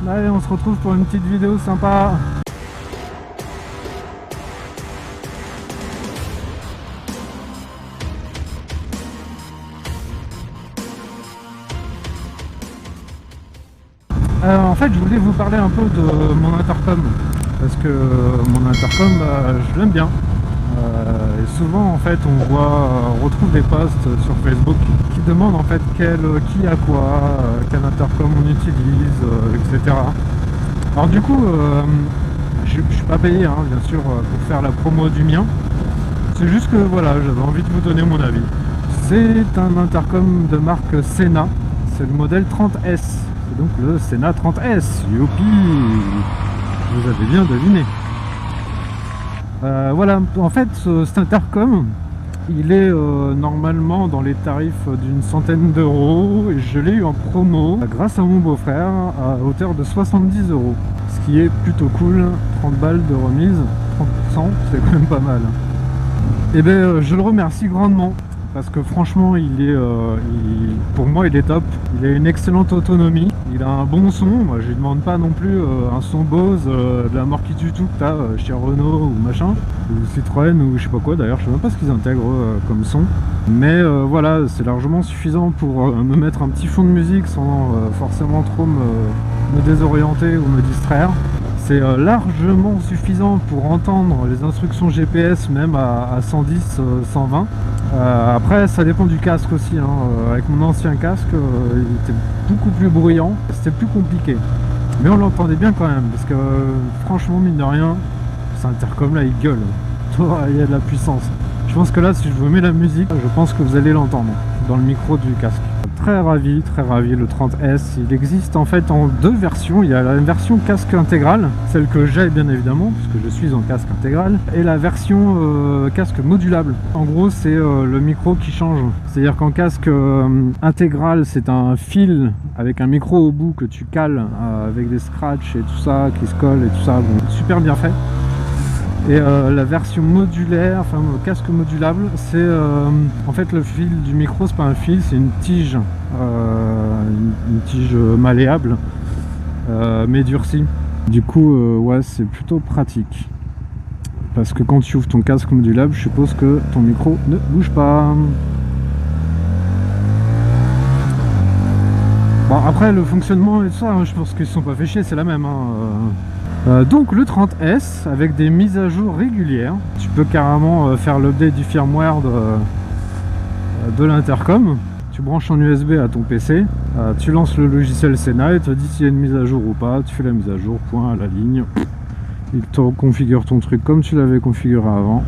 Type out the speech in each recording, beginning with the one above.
Allez, on se retrouve pour une petite vidéo sympa. En fait, je voulais vous parler un peu de mon intercom, parce que mon intercom, je l'aime bien. Et souvent, en fait, on retrouve des posts sur Facebook qui demandent en fait qui a quoi, quel intercom on utilise, etc. Alors du coup, je suis pas payé, hein, bien sûr, pour faire la promo du mien. C'est juste que voilà, j'avais envie de vous donner mon avis. C'est un intercom de marque Sena, c'est le modèle 30S. C'est donc le Sena 30S, youpi! Vous avez bien deviné. Voilà, en fait, cet intercom, il est normalement dans les tarifs d'une centaine d'euros. Je l'ai eu en promo grâce à mon beau-frère à hauteur de 70 €. Ce qui est plutôt cool, 30 balles de remise, 30%, c'est quand même pas mal. Et bien, je le remercie grandement. Parce que franchement, pour moi, il est top. Il a une excellente autonomie. Il a un bon son. Moi, je lui demande pas non plus un son Bose de la marque du tout que tu as chez Renault ou machin, ou Citroën ou je sais pas quoi. D'ailleurs, je sais même pas ce qu'ils intègrent comme son. Mais voilà, c'est largement suffisant pour me mettre un petit fond de musique sans forcément trop me désorienter ou me distraire. C'est largement suffisant pour entendre les instructions GPS même à 110, 120. Après ça dépend du casque aussi, hein. Avec mon ancien casque il était beaucoup plus bruyant, c'était plus compliqué. Mais on l'entendait bien quand même, parce que franchement mine de rien, cet intercom là il gueule. Il y a de la puissance. Je pense que là si je vous mets la musique, je pense que vous allez l'entendre dans le micro du casque. Très ravi, le 30S. Il existe en fait en deux versions. Il y a la version casque intégral, celle que j'ai bien évidemment, puisque je suis en casque intégral, et la version casque modulable. En gros, c'est le micro qui change. C'est-à-dire qu'en casque intégral, c'est un fil avec un micro au bout que tu cales avec des scratchs et tout ça, qui se collent et tout ça. Bon, super bien fait. Et la version modulaire, enfin casque modulable, c'est en fait le fil du micro, c'est pas un fil, c'est une tige, une tige malléable, mais durcie. Du coup, ouais, c'est plutôt pratique. Parce que quand tu ouvres ton casque modulable, je suppose que ton micro ne bouge pas. Bon, après le fonctionnement et tout ça, hein, je pense qu'ils se sont pas fait chier, c'est la même. Donc le 30S avec des mises à jour régulières, tu peux carrément faire l'update du firmware de l'intercom. Tu branches en USB à ton PC, tu lances le logiciel Sena et te dit s'il y a une mise à jour ou pas, tu fais la mise à jour, point à la ligne. Il te configure ton truc comme tu l'avais configuré avant.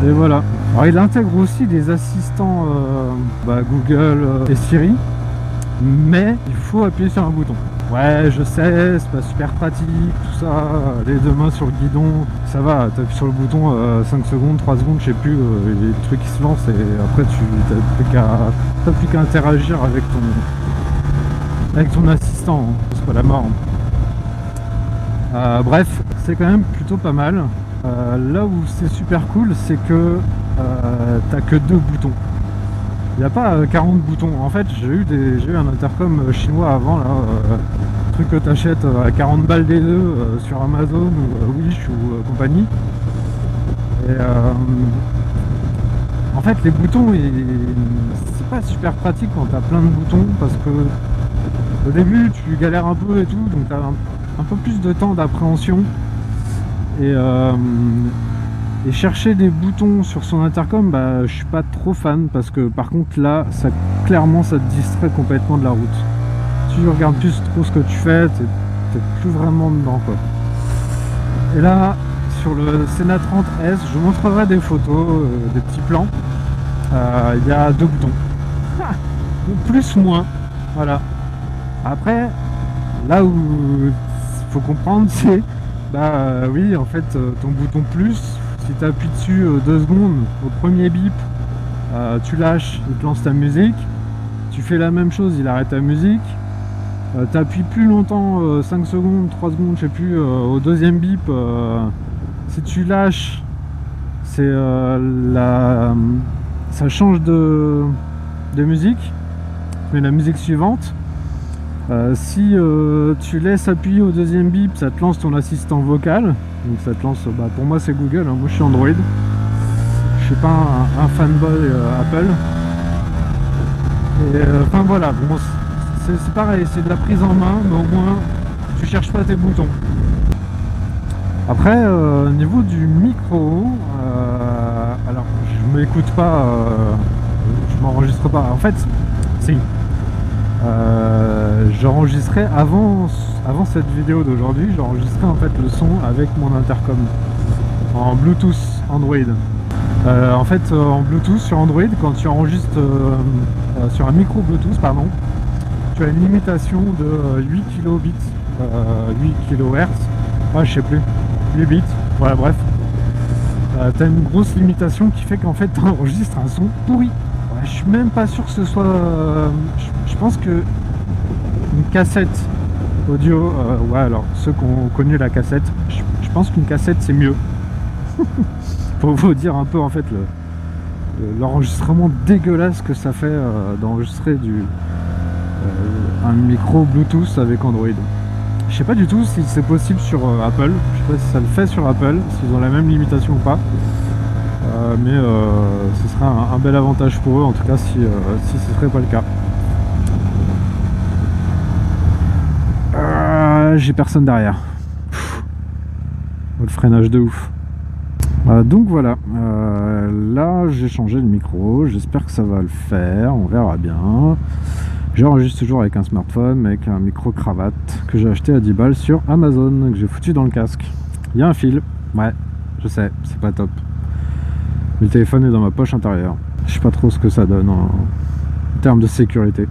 Et voilà. Alors il intègre aussi des assistants Google et Siri, mais il faut appuyer sur un bouton. Ouais, je sais, c'est pas super pratique, tout ça, les deux mains sur le guidon, ça va, t'appuies sur le bouton 5 secondes, 3 secondes, je sais plus, les trucs qui se lancent et après t'as plus qu'à interagir avec ton assistant, hein. C'est pas la mort. Bref, c'est quand même plutôt pas mal. Là où c'est super cool, c'est que t'as que 2 boutons. Il n'y a pas 40 boutons. En fait, j'ai eu un intercom chinois avant, là, truc que tu achètes à 40 balles des deux sur Amazon ou Wish ou compagnie. Et en fait, les boutons, c'est pas super pratique quand tu as plein de boutons parce que au début, tu galères un peu et tout, donc tu as un peu plus de temps d'appréhension. Et chercher des boutons sur son intercom, je suis pas trop fan parce que par contre là, clairement ça te distrait complètement de la route. Tu regardes plus trop ce que tu fais, t'es plus vraiment dedans quoi. Et là, sur le Sena 30S, je vous montrerai des photos, des petits plans. Il y a 2 boutons. Plus ou moins, voilà. Après, là où il faut comprendre, c'est oui, en fait, ton bouton plus, si tu appuies dessus 2 secondes au premier bip, tu lâches, il te lance ta musique. Tu fais la même chose, il arrête ta musique. Tu appuies plus longtemps, 5 secondes, 3 secondes, je sais plus, au deuxième bip. Si tu lâches, c'est ça change de musique. Tu mets la musique suivante. Si tu laisses appuyer au deuxième bip, ça te lance ton assistant vocal. Donc ça te lance, pour moi c'est Google, hein. Moi je suis Android. Je suis pas un fanboy Apple. Et enfin voilà, bon, c'est pareil, c'est de la prise en main, mais au moins tu cherches pas tes boutons. Après, au niveau du micro, alors je m'écoute pas, je m'enregistre pas. En fait, si. J'enregistrais avant cette vidéo d'aujourd'hui, j'enregistrais en fait le son avec mon intercom en Bluetooth Android. En fait, en Bluetooth sur Android, quand tu enregistres sur un micro Bluetooth, pardon, tu as une limitation de 8 kilobits, 8 kHz, je sais plus, 8 bits, voilà, bref. Tu as une grosse limitation qui fait qu'en fait tu enregistres un son pourri. Ouais, je suis même pas sûr que ce soit... je pense que une cassette audio, ouais, alors ceux qui ont connu la cassette, je pense qu'une cassette c'est mieux. Pour vous dire un peu en fait l'enregistrement dégueulasse que ça fait d'enregistrer un micro Bluetooth avec Android. Je sais pas du tout si c'est possible sur Apple, je sais pas si ça le fait sur Apple, s'ils ont la même limitation ou pas. Mais ce serait un bel avantage pour eux en tout cas si ce serait pas le cas. J'ai personne derrière. Le freinage de ouf. Donc voilà, là j'ai changé le micro, j'espère que ça va le faire, on verra bien. J'enregistre toujours avec un smartphone, mais avec un micro cravate que j'ai acheté à 10 balles sur Amazon, que j'ai foutu dans le casque. Il y a un fil, ouais, je sais, c'est pas top. Mais le téléphone est dans ma poche intérieure. Je sais pas trop ce que ça donne en termes de sécurité.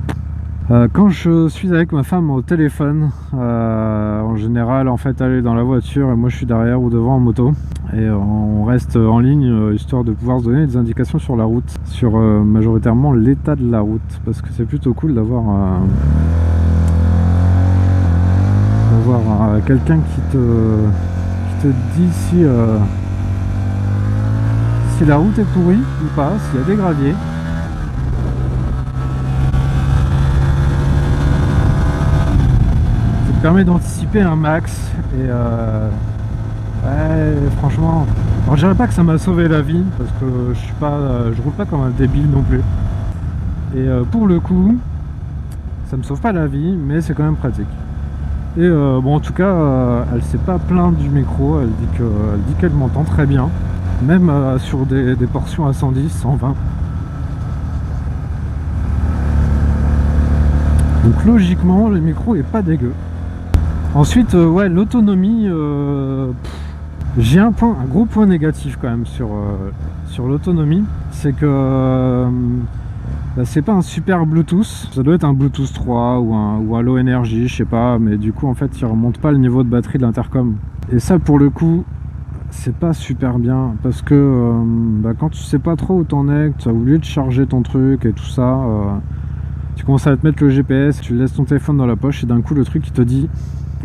Quand je suis avec ma femme au téléphone, en général, en fait, elle est dans la voiture et moi je suis derrière ou devant en moto. Et on reste en ligne histoire de pouvoir se donner des indications sur la route, sur majoritairement l'état de la route, parce que c'est plutôt cool d'avoir quelqu'un qui te dit si la route est pourrie ou pas, s'il y a des graviers. Ça te permet d'anticiper un max et ouais, franchement, alors je dirais pas que ça m'a sauvé la vie parce que je roule pas comme un débile non plus. Et pour le coup, ça me sauve pas la vie, mais c'est quand même pratique. Et bon, en tout cas, elle s'est pas plainte du micro, elle dit qu'elle m'entend très bien, même sur des portions à 110, 120. Donc logiquement, le micro est pas dégueu. Ensuite, ouais, l'autonomie. J'ai un gros point négatif quand même sur l'autonomie, c'est que c'est pas un super Bluetooth, ça doit être un Bluetooth 3 ou un Low Energy, je sais pas, mais du coup en fait il remonte pas le niveau de batterie de l'intercom. Et ça pour le coup, c'est pas super bien, parce que quand tu sais pas trop où t'en es, que tu as oublié de charger ton truc et tout ça, tu commences à te mettre le GPS, tu laisses ton téléphone dans la poche et d'un coup le truc il te dit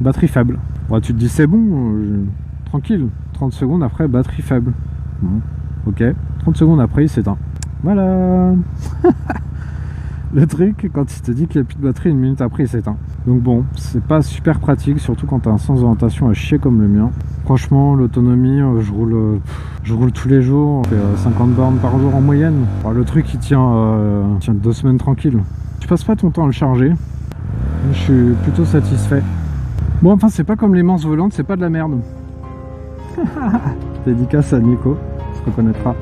batterie faible. Bon, tu te dis c'est bon, tranquille, 30 secondes après, batterie faible. Bon, ok, 30 secondes après, il s'éteint. Voilà. Le truc, quand il te dit qu'il n'y a plus de batterie, 1 minute après, il s'éteint. Donc bon, c'est pas super pratique, surtout quand tu as un sens d'orientation à chier comme le mien. Franchement, l'autonomie, je roule tous les jours, je fais 50 bornes par jour en moyenne. Alors, le truc, il tient 2 semaines tranquille. Tu passes pas ton temps à le charger. Je suis plutôt satisfait. Bon, enfin, c'est pas comme les manches volantes, c'est pas de la merde. Dédicace à Nico, se reconnaîtra.